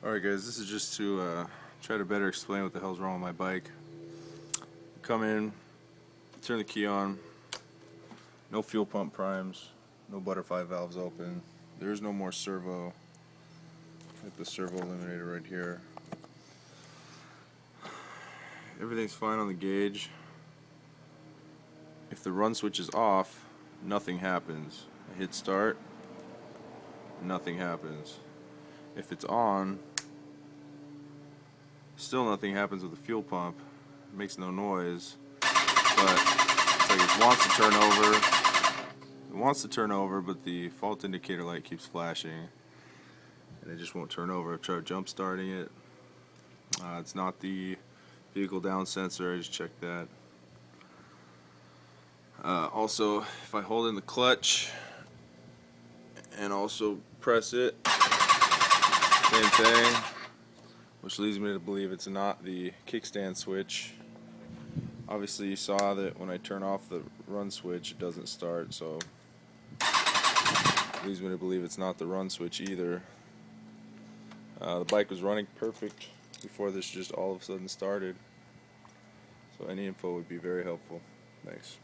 Alright guys, this is just to try to better explain what the hell's wrong with my bike. Come in, turn the key on, no fuel pump primes, no butterfly valves open, there's no more servo. Hit the servo eliminator right here. Everything's fine on the gauge. If the run switch is off, nothing happens. I hit start, nothing happens. If it's on, still nothing happens with the fuel pump. It makes no noise, but it's like it wants to turn over. It wants to turn over, but the fault indicator light keeps flashing, and it just won't turn over. I've tried jump starting it. It's not the vehicle down sensor. I just checked that. Also, if I hold in the clutch and also press it, same thing, which leads me to believe it's not the kickstand switch. Obviously you saw that when I turn off the run switch it doesn't start, so it leads me to believe it's not the run switch either. The bike was running perfect before this just all of a sudden started, so any info would be very helpful. Thanks.